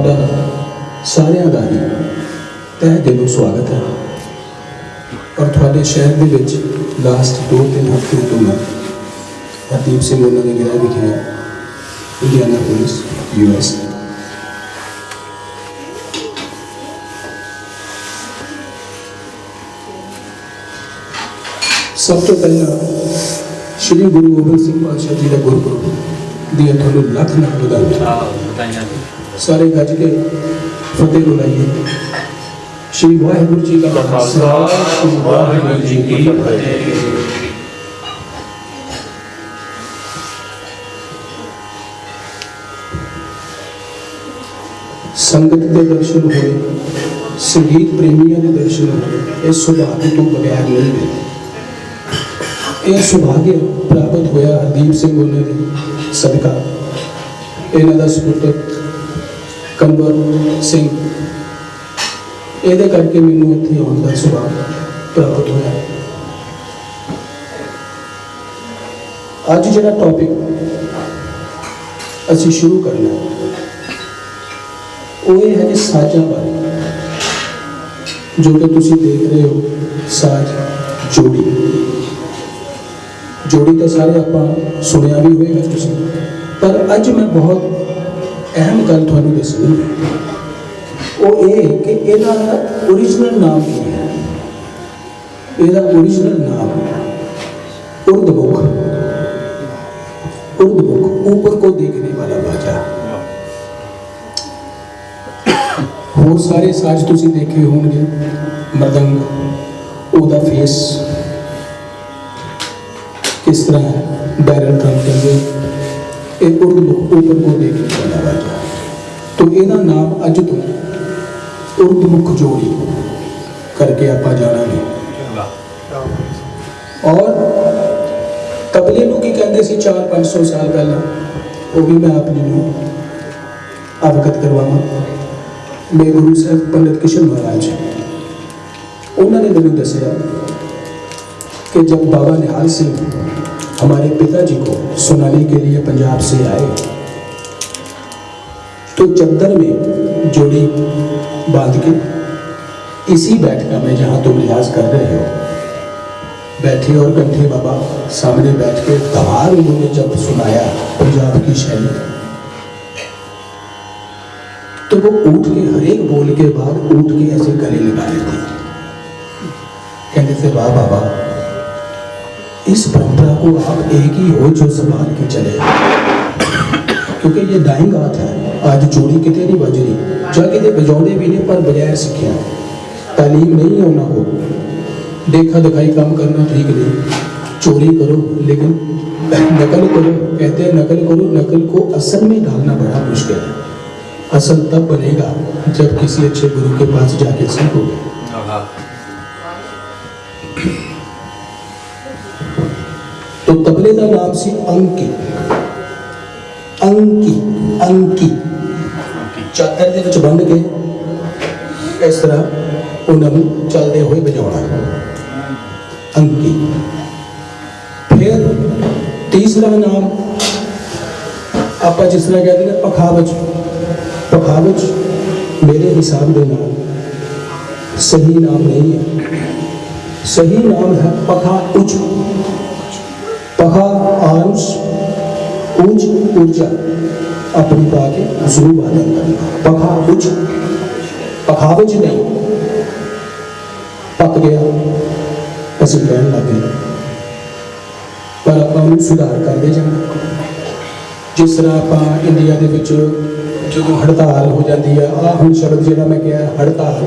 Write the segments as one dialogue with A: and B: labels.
A: ਤੁਹਾਡਾ ਸਾਰਿਆਂ ਦਾ ਹੀ ਤਹਿ ਦਿਲੋਂ ਸਵਾਗਤ ਹੈ। और ਤੁਹਾਡੇ शहर ਦੇ ਵਿੱਚ ਲਾਸਟ 2-3 ਹਫ਼ਤੇ ਤੋਂ ਮੈਂ ਹਰਦੀਪ ਸਿੰਘ ਉਹਨਾਂ ਦੇ ਗ੍ਰਹਿ ਵਿਖੇ ਹਾਂ, ਇੰਡੀਆਨਾਪੋਲਿਸ US। सब तो पहला श्री गुरु गोबिंद सिंह पातशाह जी का गुरपुरब दी थोड़ी लख बधाइयां। सारे गज के फतेह बुलाइए। श्री वाहिगुरू जी का खालसा, श्री वाहिगुरू जी की फतेह। संगत के दर्शन हुए, संगीत प्रेमियों के दर्शन हुए, इस सौभाग्य तो बगैर नहीं मिलते। यह सौभाग्य प्राप्त होया हरदीप सिंह उन्होंने सदका। इन्हों का सपुत्र कंवर सिंह ये करके मैनू इत्थे आने का सौभाग्य प्राप्त होया। अज जिहड़ा टॉपिक असीं शुरू करना वो ये है कि साजां बारे, जो कि तुसीं देख रहे हो साज जोड़ी। जोड़ी तो सारे आप सुनिया भी होएगा तुसीं, पर अज मैं बहुत अहम गल तुहानूं दसनी है। वो ये कि इहदा ओरिजिनल नाम की है। इहदा ओरिजिनल नाम उर्दमुख, उर्दमुख, ऊपर को देखने वाला बाजा। होर सारे साज तुसीं देखे होंगे, मृदंग, ओहदा फेस किस तरह है, बैरल ड्रम कहते एक उर्दमुख, ऊपर को देखने वाला बाजा। तो इहदा नाम अज तो उर्दमुख जोड़ी करके आप जानांगे। और तबले नूं की कहते सी 400-500 साल पहला, वो भी मैं आप जी अवगत करवावां। मेरे गुरु साहब पंडित किशन महाराज उन्होंने मैनूं दसिया कि जब बाबा निहाल सिंह हमारे पिताजी को सुनाने के लिए पंजाब से आए तो चद्दर में जोड़ी बांध के इसी बैठका में जहाँ तुम रियाज कर रहे हो बैठे और कंठे बाबा सामने बैठ के धमार उन्होंने जब सुनाया पंजाब की शैली, तो वो उठ के हर एक बोल के बाद उठ के ऐसे गले लगा लेते, कहते थे वाह बाबा, इस परंपरा को आप एक ही हो जो संभाल के चले, क्योंकि ये दाइंग हाथ है। आज जोड़ी कितने नहीं बज रही, जाके दे बजाते भी नहीं, पर बगैर सीखिया तालीम नहीं है उन्होंने को। देखा दिखाई काम करना ठीक नहीं, चोरी करो लेकिन नकल करो। कहते हैं नकल करो, नकल को असल में डालना बड़ा मुश्किल है। असल तब बनेगा जब किसी अच्छे गुरु के पास जाके सीखोगे। तो तबले का नाम सी अंकी, अंकी, अंकी। चादर दे विच बंध के इस तरह उन्होंने चलते हुए बजाना, अंकी। फिर तीसरा नाम आप जिस तरह कहते हैं पखावज। पखावज मेरे हिसाब के नाम सही नाम नहीं है। सही नाम है पखा उच। पखा आंश, उच ऊर्जा अपनी पाके उसनू वादन करना। पखा उच, पखावज नहीं। पक गया असीं कहण लग गए, पर आपां उहनूं सुधार करते जाना। जिस तरह आप इंडिया दे विच जो हड़ताल हो जाती है, आ हुण शब्द जिहड़ा मैं कहा हड़ताल,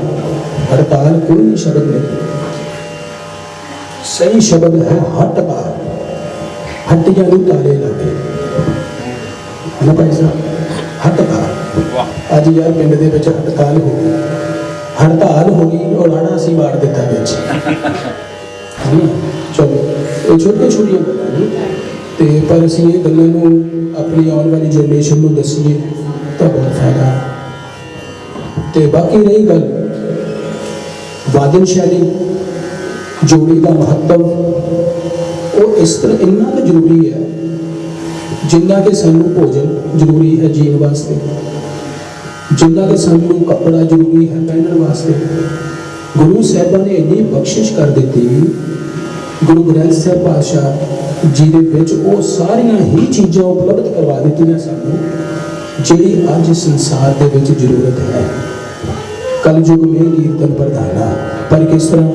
A: हड़ताल कोई शब्द नहीं, सही शब्द है हटताल। हट्टियां नूं ताले लगे है ना भाई साहब, हड़ताल। अज यार पिंड दे विच हड़ताल हो गई, हड़ताल हो गई और आड़ा असीं वाड़ दिता विच, है ना। चलो ये छोटी छोटियां गल्लां ने, ते पर असीं ये गल्लां नूं अपनी आने वाली जनरेशन नूं दसीए तो बहुत फायदा है। ते बाकी रही गल वादन शैली, जोड़ी का महत्व, वो इस तरह इन्ना तो जरूरी है जिन्ना कि सानू भोजन जरूरी है जीण वास्ते, जिन्हों के सानू कपड़ा जरूरी है पहनने वास्ते गुरु साहिबा ने इन्नी बख्शिश कर दी। गुरु ग्रंथ साहिब पातशाह जी दे विच वो सारियां ही चीज़ां उपलब्ध करवा दित्तियां सानू जिहड़ी अज संसार दे विच जरूरत है। कल युग में कीर्तन प्रधाना, पर किस तरह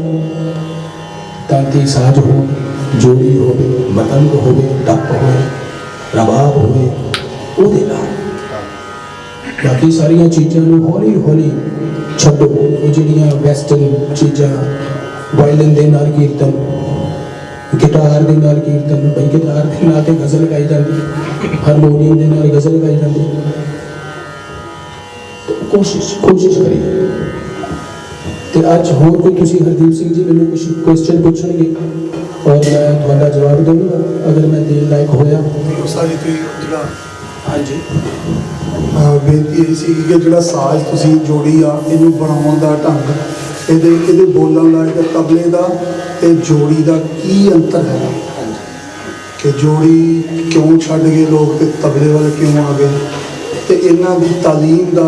A: तांती साज हो, जोड़ी हो, मतंग हो, डप हो, रबाब हो, उहदे नाल बाकी सारिया चीज़ों हौली हौली छड्डो। वो जिहड़ियां वैसटर्न चीज़ां वायलिन दे नाल कीर्तन, गिटार दे नाल कीर्तन, भाई गिटार दे नाल ते गज़ल गाई जाती, हारमोनीयम दे नाल गज़ल गाई जाती। तो कोशिश करिए। तो अज होर कोई तुसी हरदीप सिंह जी मैनूं कुछ क्वेश्चन पूछणगे और मैं तुहाडा जवाब दूंगा अगर मैं देण लायक होया।
B: सारी तुसीं जिहड़ा
A: हाँ जी
B: बेनती यही सी कि जिहड़ा साज तुसीं जोड़ी आ इहनूं बनाउण दा ढंग, ਇਹਦੇ ਬੋਲਣ ਦਾ, ਇਹਦੇ ਤਬਲੇ ਦਾ ਤੇ ਜੋੜੀ ਦਾ ਕੀ ਅੰਤਰ ਹੈ ਕਿ ਜੋੜੀ ਕਿਉਂ ਛੱਡ ਗਏ ਲੋਕ ਤੇ ਤਬਲੇ ਵਾਲੇ ਕਿਉਂ ਆ ਗਏ ਤੇ ਇਹਨਾਂ ਦੀ ਤਾਲੀਮ ਦਾ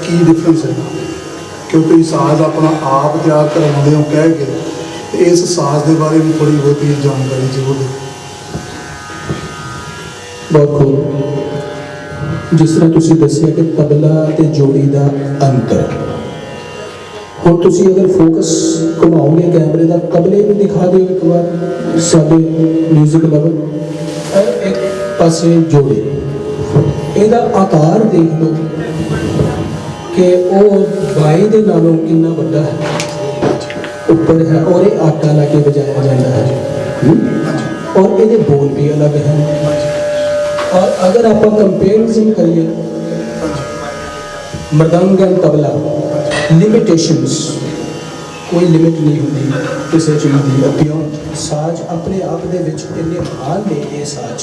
B: ਕੀ ਡਿਫਰੈਂਸ ਹੈ ਕਿਉਂ ਤੁਸੀਂ ਸਾਜ਼ ਆਪਣਾ ਆਪ ਤਿਆਰ ਕਰਵਾਉਂਦੇ ਹੋ ਕਹਿ ਕੇ ਤੇ ਇਸ ਸਾਜ਼ ਦੇ ਬਾਰੇ ਵੀ ਥੋੜੀ ਬਹੁਤੀ ਜਾਣਕਾਰੀ ਜ਼ਰੂਰ ਦਿਓ।
A: बहुत खूब। जिस तरह तुसी दसिया कि तबला ते जोड़ी का अंतर, हुण तुसी अगर फोकस घुमाओगे कैमरे का, तबले भी दिखा दो एक बार साडे म्यूजिक लवर, और एक पासे जोड़ी, ਇਹਦਾ आकार देख लो कि वह बाई दे नालों कितना बड़ा है, ऊपर है और ये आटा ला के बजाया जाता है और ये बोल भी अलग हैं। और अगर आप कंपेरिजन करिए मृदंग एंड तबला, लिमिटेशंस कोई लिमिट नहीं होती किसी चीज़ की। बियॉन्ड साज अपने आप दे विच इन्ने महान ने ये साज,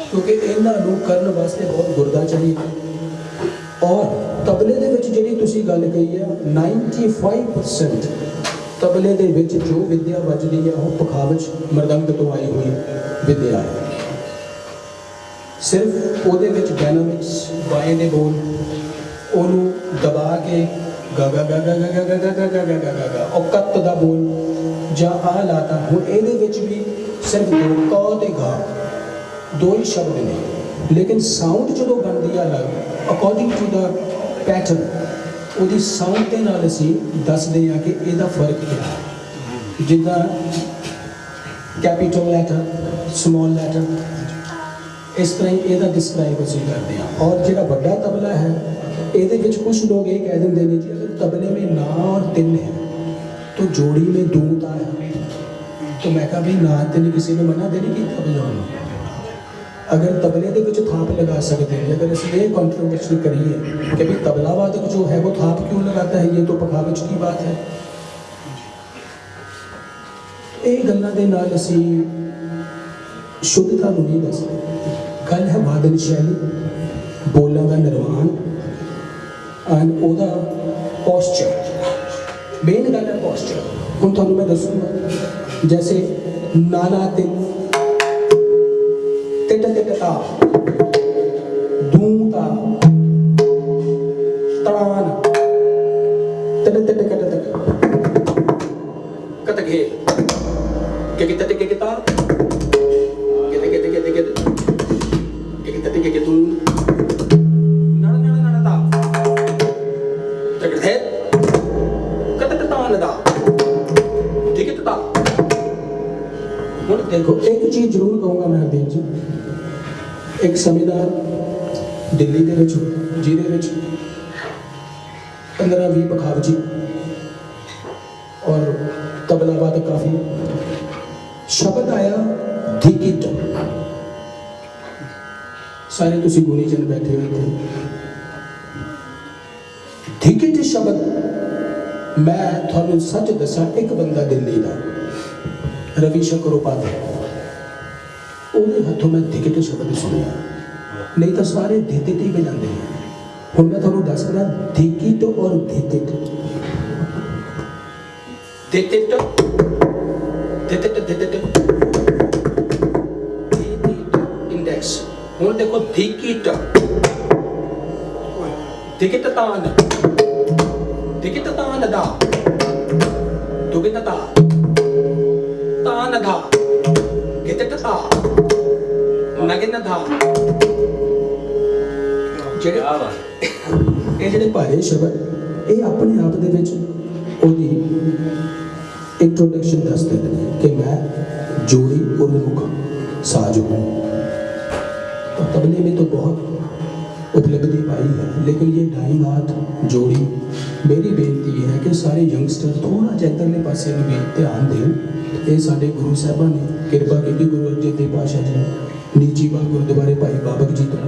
A: क्योंकि इन्हों करने वास्ते बहुत गुरदा चाहिए। और तबले दे विच जिहड़ी तुसीं गल कही है 95% तबले दे विच जो विद्या वजदी है वो पखावज मृदंग तो आई हुई विद्या है। सिर्फ ਉਹਦੇ ਵਿੱਚ डायनामिक्स बाएं दे बोल ਉਹਨੂੰ दबा के गा गा गा गा गा गा गा गा गा गा गा गा गा और कत दा बोल ਜਾਂ ਆ ਲਾਤਾ। ਹੁਣ ਇਹਦੇ ਵਿੱਚ ਵੀ ਸਿਰਫ ਦੋ ਕ ਤੇ ਗਾ ਦੋ ਹੀ ਸ਼ਬਦ ਨੇ, ਲੇਕਿਨ ਸਾਊਂਡ ਜਦੋਂ ਬਣਦੀ ਆ ਅਲੱਗ ਅਕੋਰਡਿੰਗ ਟੂ ਦਾ ਪੈਟਰਨ, ਉਹਦੀ ਸਾਊਂਡ ਦੇ ਨਾਲ ਅਸੀਂ ਦੱਸਦੇ ਹਾਂ ਕਿ ਇਹਦਾ ਫਰਕ ਕੀ ਹੈ। ਜਿੱਦਾਂ ਕੈਪੀਟਲ ਲੈਟਰ, ਸਮੋਲ ਲੈਟਰ, इस तरह ही यदा डिस्क्राइब असीं करते हैं। और जिहड़ा वड्डा तबला है ये कुछ लोग ये कह देंगे ने जी अगर तबले में ना और तिन है तो जोड़ी में दो ता है। तो मैं कहा भाई ना तिन किसी ने मना दे नहीं किया बजाने, अगर तबले के थाप लगा सकते हैं। अगर असं ये कॉन्ट्रोवर्सी करिए कि भाई तबला वादक जो है वो थाप क्यों लगाता है, ये तो पखावज की बात है। ये गल्लां दे नाल असीं शुद्धता नहीं दसते। गल है वादन शैली, बोलों का निर्माण एंड ओदा पोस्चर। मेन गल है पोस्चर। हुण तुहानूं मैं दसूंगा जैसे नाना तिन तिट तिट ता, दूं ता, तान तिट तिट कट तक कत घे के तट के ता देखो एक चीज जरूर कहूँगा मैं हरदीप जी, एक समझदार दिल्ली के जिहदे 15-20 पखावजी और तबला वादक काफी, शब्द आया धिकिट, सारे तुसी गुनी जन बैठे हुए थे। धिकिट शब्द मैं थानू सच दसा, एक बंदा दिल्ली का रवि शंकर उपाध्याय, उन्हें हाथों में धिकिट शब्द सुनिया, नहीं तो सारे धितिट ही बजाते हैं। हुण मैं थानू दस रहा धिकिट और धितिट, धितिट धितिट धितिट इंडेक्स। हुण देखो धिकिट Tikitatan. Tikitanada. Tugitata. Tanada. Gititata. Naginada. ਜਿਹੜੇ ਭਾਰੇ ਸ਼ਬਦ ਇਹ ਆਪਣੇ ਆਪ ਦੇ ਵਿੱਚ ਉਹਦੀ इंट्रोडक्शन ਦੱਸਦੇ ਨੇ कि मैं जोड़ी उर्मुख साज हूँ। तो तबले में तो बहुत उपलब्धि पाई है, लेकिन ये ढाई हाथ जोड़ी मेरी बेनती है कि सारे यंगस्टर थोड़ा जिहा इधरले पासे भी ध्यान दें। ये साडे गुरु साहिबां ने किरपा की गुरु अर्जन देव पातशाह जी नीची बाग गुरुद्वारे भाई बाबक जी तो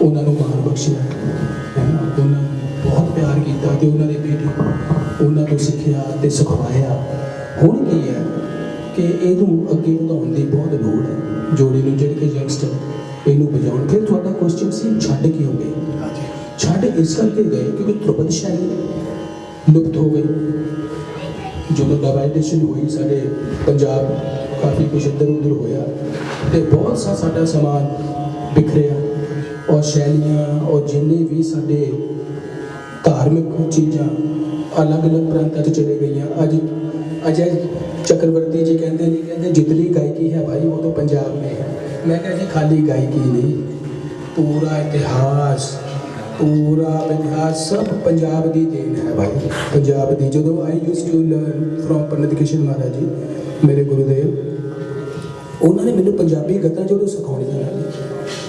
A: उन्होंने माण बख्शिया है ना, उन्होंने बहुत प्यार किया तो उन्होंने बेटे उन्होंने तो सिक्ख्या ते सिखवाया। हुण की है कि इनू अगे वधाउण दी बहुत लोड़ है जोड़ी नूं, जिहड़े कि यंगस्टर इनू बजाउण। फिर तुहाडा क्वेश्चन सी छड्ड क्यों गए? छड्ड इस करके गए क्योंकि ध्रुपद शैली लुप्त हो गई। जो डिवाइडेशन हुई साडे पंजाब काफ़ी कुछ इधर उधर होया ते बहुत सा साडा समान बिखरिया और शैलियाँ और जिन्ने भी साडे धार्मिक चीज़ां अलग अलग प्रांतां चले गई। अज अजय चक्रवर्ती जी कहते नहीं, कहते जितनी गायकी है भाई वो तो पंजाब में है। मैं कह जी खाली गायकी नहीं, पूरा इतिहास सब पंजाब की देन है भाई। पंजाब की जो आई यूज टू लर्न फ्रॉम पंडित किशन महाराज जी मेरे गुरुदेव, उन्होंने मैंने पंजाबी गद्दां जो सिखाउणियां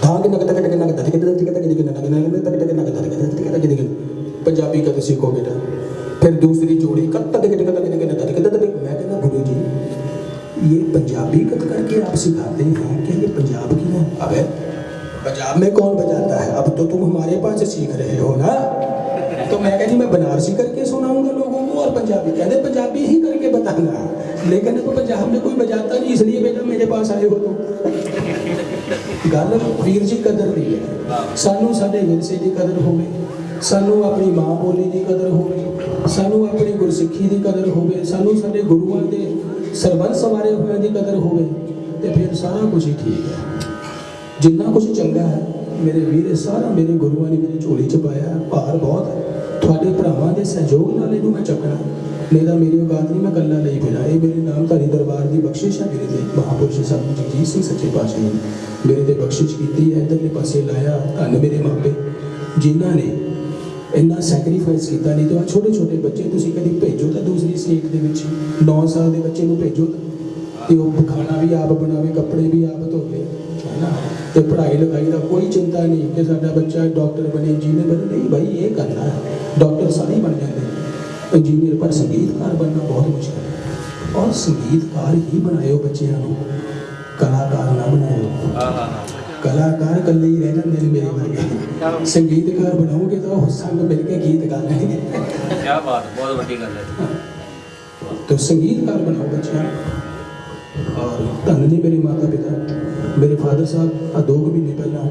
A: धाग नग तक नग नग तक पंजाबी कद सीखो बेटा। फिर दूसरी जोड़ी कद तक मैं कहना गुरु जी ये पंजाबी कद करके आप सिखाते हैं कि ये पंजाब की है? अबे पंजाब में कौन बजाता है? अब तो तुम हमारे पास सीख रहे हो ना। तो मैं कहती मैं बनारसी करके सुनाऊंगा लोगों को और पंजाबी कहते पंजाबी ही करके बताना, लेकिन तो पंजाब में कोई बजाता नहीं, इसलिए बेटा मेरे पास आए हो। तो गल वीर जी कदर दी है, सानू साडे विरसे की कदर होवे, सानू अपनी माँ बोली की कदर होवे, सानू अपनी गुरसिੱਖੀ की कदर होवे, सानू साडे गुरुआं दे सरबंस सवारे हुए की कदर होवे, ते फिर सारा कुछ ही ठीक है। जिन्ना कुछ चंगा है मेरे वीर सारा मेरे गुरुआं ने मेरी झोली च पाया। भार बहुत है तुहाडे भरावां दे सहयोग नाल इहनूं मैं चकना, नहीं तो मेरी औकात नहीं मैं कल्ला नहीं फिरा। ये मेरे नामधारी दरबार की बख्शिश है, मेरे ते महापुरुष साधु जगजीत सिंह सच्चे पातशाह ने मेरे ते बख्शिश की है। इधरले पासे लाया धन मेरे मापे जिन्हों ने इन्ना सैक्रीफाइस किया। नहीं तो आ छोटे छोटे बच्चे तुसीं कभी भेजो तो दूसरी स्टेट के 9 साल के बच्चे को भेजो तो वो खाना भी आप बनावे, कपड़े भी आप धोवे, है ना। तो पढ़ाई लिखाई का कोई चिंता नहीं कि साडा बच्चा डॉक्टर बने, इंजीनियर बने, नहीं भाई ये करना है। डॉक्टर सारे ही बन जाते हैं, इंजीनियर, पर संगीतकार बनना बहुत मुश्किल है। और संगीतकार ही बनाए बच्चों को, कलाकार ना बनाए। कलाकार कल्ले ही रह जाते हैं मेरे वर्गे, संगीतकार बनाओगे तो संग मिल के गीत गा लेंगे।
C: क्या बात, बहुत बड़ी गल है।
A: तो संगीतकार बनाओ बच्चों। और धन ने मेरे माता पिता, मेरे फादर साहब 2 महीने पहला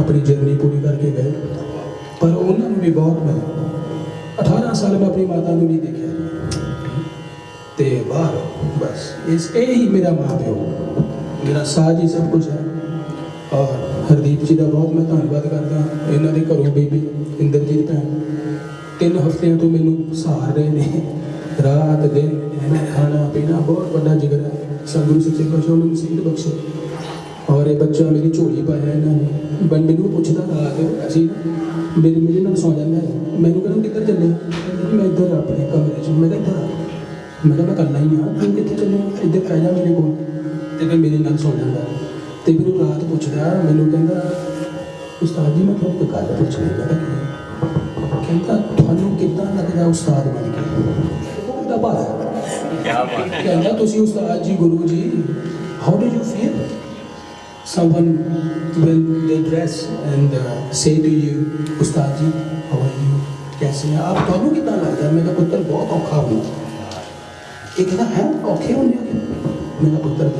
A: अपनी जर्नी पूरी करके गए, पर उन्होंने भी बहुत मैं 18 साल में अपनी माता को नहीं देखा ते बाहर। बस इस ही मेरा माँ प्यो, मेरा साज ही सब कुछ है। और हरदीप जी का बहुत मैं धन्यवाद करता। इन्हों के घरों बेबी इंद्रजीत भैन 3 हफ्तियां तो मैनू सहार रहे हैं, रात दिन खाना पीना बहुत बड़ा जिगर है। सतगुरु सच्चे पातशाह उन्होंने नसीहत बख्शे। और ये बच्चा मेरी झोली पाया इन्होंने, बन मैनू पूछता रात असी मेरे नाल सौ जाता है, मैनू कहना किधर चले? मैं इधर अपने कमरे च। मैं इधर मैं कल्ला ही हाँ, तू कितने चले? इधर आ जा मेरे को। तो फिर मेरे नाल सौ जाता है। तो फिर रात पूछता मैनू कहता उस्ताद जी मैं थोड़ी एक गल पूछनी, मैं कहता थानू कितना लगता उस्ताद बन के? भाला कहता तुसी उस्ताद जी गुरु जी, how do you feel someone when they dress and say to you उस्ताद जी हाउ आर यू, कैसे हैं आप, थानू कितना लगता? मेरा पुत्र बहुत औखा हो। एक कहता है औखे होने, मेरा पुत्र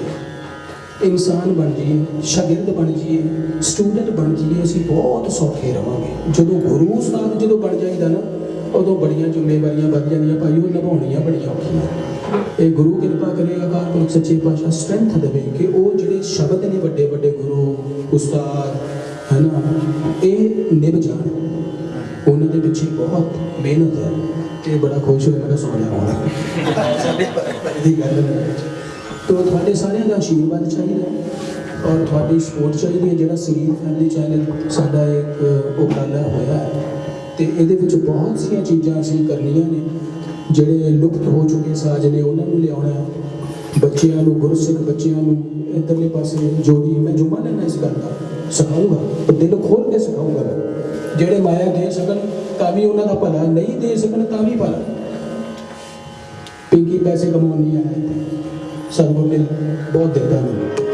A: इंसान बन जाइए, शागिर्द बन जाइए, स्टूडेंट बन जाइए, असी बहुत सौखे रहांगे। जो गुरु उस्ताद जो बन जाइदा ना उदों बड़ियां जिम्मेवारियां बद जांदियां भाई, वो निभाउणियां बड़ियां औखियां। ये गुरु कृपा करे अकाल पुरख सच्चे पातशाह स्ट्रेंथ देवे कि वो जिहड़े शब्द ने वड्डे वड्डे गुरु उस्ताद है ना, ये निभ जाण। ਪਿੱਛੇ ਬਹੁਤ ਮਿਹਨਤ ਹੈ ਤੇ ਬੜਾ ਖੁਸ਼ ਹੋਇਆ ਮੈਂ ਸੋਹਣਾ ਹੋਣਾ ਇਹਦੀ ਗੱਲ ਨਹੀਂ ਤੋ ਤੁਹਾਡੇ ਸਾਰਿਆਂ ਦਾ ਆਸ਼ੀਰਵਾਦ ਚਾਹੀਦਾ ਔਰ ਤੁਹਾਡੀ ਸਪੋਰਟ ਚਾਹੀਦੀ ਹੈ ਜਿਹੜਾ ਸੰਗੀਤ ਫੈਮਿਲੀ ਚੈਨਲ ਸਾਡਾ ਇੱਕ ਉਪਰਾਲਾ ਹੋਇਆ ਹੈ ਤੇ ਇਹਦੇ ਵਿੱਚ ਬਹੁਤ ਸੀਆਂ ਚੀਜ਼ਾਂ ਅਸੀਂ ਕਰਨੀਆਂ ਨੇ ਜਿਹੜੇ ਲੁਪਤ ਹੋ ਚੁੱਕੇ ਸਾਜ਼ ਨੇ ਉਹਨਾਂ ਨੂੰ ਲਿਆਉਣਾ ਹੈ ਬੱਚਿਆਂ ਨੂੰ ਗੁਰਸਿੱਖ ਬੱਚਿਆਂ ਨੂੰ ਇੱਧਰਲੇ ਪਾਸੇ ਜੋੜੀ ਮੈਂ ਜੁਮਾ ਲੈਣਾ ਇਸ ਗੱਲ ਦਾ ਸਿਖਾਊਂਗਾ ਤੇ ਦਿਲ ਖੋਲ੍ਹ ਕੇ ਸਿਖਾਊਂਗਾ ਜਿਹੜੇ ਮਾਇਆ ਦੇ ਸਕਣ ਤਾਂ ਵੀ ਉਹਨਾਂ ਦਾ ਭਲਾ ਨਹੀਂ ਦੇ ਸਕਣ ਤਾਂ ਵੀ ਭਲਾ ਪਿੰਕੀ ਪੈਸੇ ਕਮਾਉਣ ਨਹੀਂ ਆਇਆ ਸਤਿਗੁਰ ਨੇ ਬਹੁਤ ਦਿੱਤਾ ਮੈਨੂੰ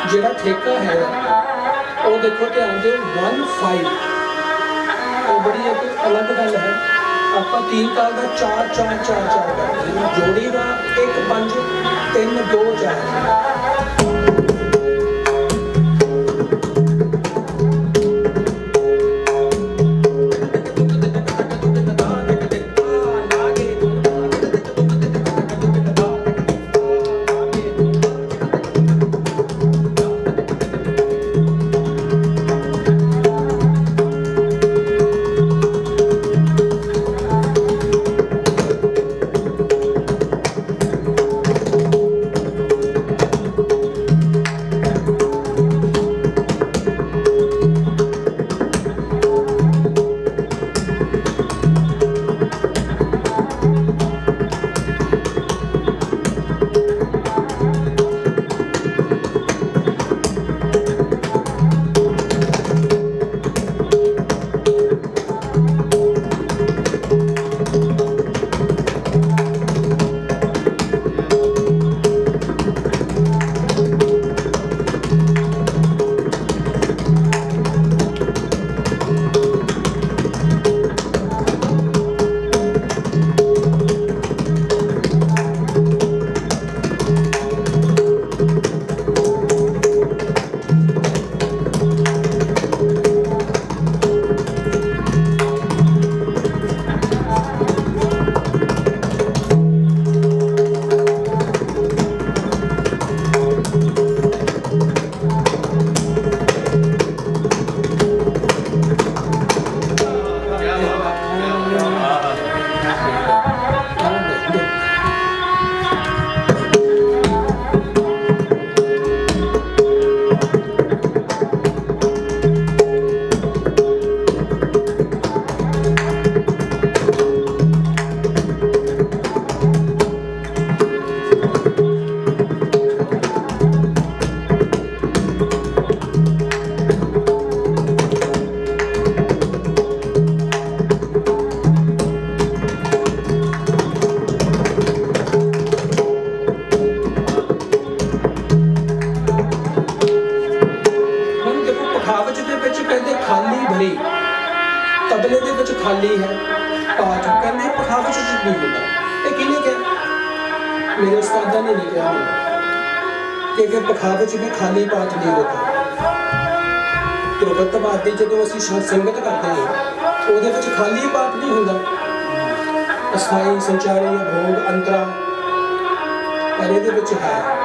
A: ਜਿਹੜਾ ਠੇਕਾ ਹੈ ਉਹ ਦੇਖੋ ਧਿਆਨ ਦਿਓ 1-5 ਉਹ ਬੜੀ ਇੱਕ ਅਲੱਗ ਗੱਲ ਹੈ ਆਪਾਂ 3 ਤਾਲ ਦਾ 4-4-4-4 ਕਰਦੇ ਹਾਂ ਜੋੜੀ ਦਾ 1-5-3-2-4 ਤਬਲੇ ਦੇ ਵਿੱਚ ਖਾਲੀ ਹੈ ਪਾਠ ਕਹਿੰਦੇ ਪਖਾਵਜ ਚ ਨਹੀਂ ਹੁੰਦਾ ਇਹ ਕਿਹਨੇ ਕਿਹਾ ਮੇਰੇ ਉਸਤਾਦਾਂ ਨੇ ਨਹੀਂ ਕਿਹਾ ਕਿ ਪਖਾਵਜ ਵੀ ਖਾਲੀ ਪਾਠ ਨਹੀਂ ਹੁੰਦਾ ਤੁਰਬਤਵਾਦ ਦੀ ਜਦੋਂ ਅਸੀਂ ਸੰਗਤ ਕਰਦੇ ਹਾਂ ਉਹਦੇ ਵਿੱਚ ਖਾਲੀ ਪਾਠ ਨਹੀਂ ਹੁੰਦਾ ਅਸਥਾਈ ਸੰਚਾਰੀ ਭੋਗ ਅੰਤਰਾ ਪਰ ਇਹਦੇ ਵਿੱਚ ਹੈ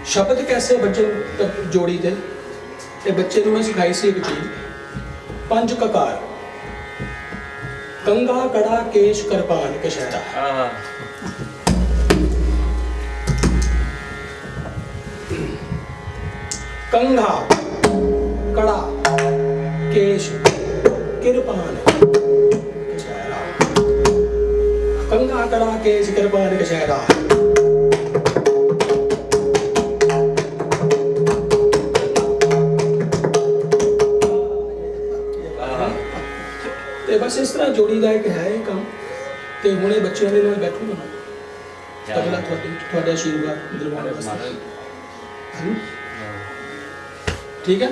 A: ਸ਼ਬਦ ਕੈਸੇ ਬੱਚਨ ਜੋੜੀ ਦੇ ਤੇ ਬੱਚੇ ਨੂੰ ਮੈਂ ਸਿਖਾਈ ਸੀ ਇੱਕ ਚੀਜ਼, 5 ਕਕਾਰ, ਕੰਗਾ ਕੜਾ ਕੇਸ਼ ਕਰਪਾਨ ਕਸ਼ਹਿਰਾ।
C: ਹਾਂ
A: कंघा कड़ा केश किरपान कछहरा, कंघा कड़ा केश किरपान कछहरा। ਤੇ ਬਸ ਇਸ ਤਰ੍ਹਾਂ ਜੋੜੀ ਦਾ ਇੱਕ ਹੈ ਇਹ ਕੰਮ। ਤੇ ਹੁਣੇ ਬੱਚਿਆਂ ਦੇ ਨਾਲ ਬੈਠੂਗਾ ਮੈਂ ਅਗਲਾ ਤੁਹਾਡੇ ਆਸ਼ੀਰਵਾਦ ਦਿਲਵਾਉਣ ਵਾਸਤੇ। ਠੀਕ ਹੈ।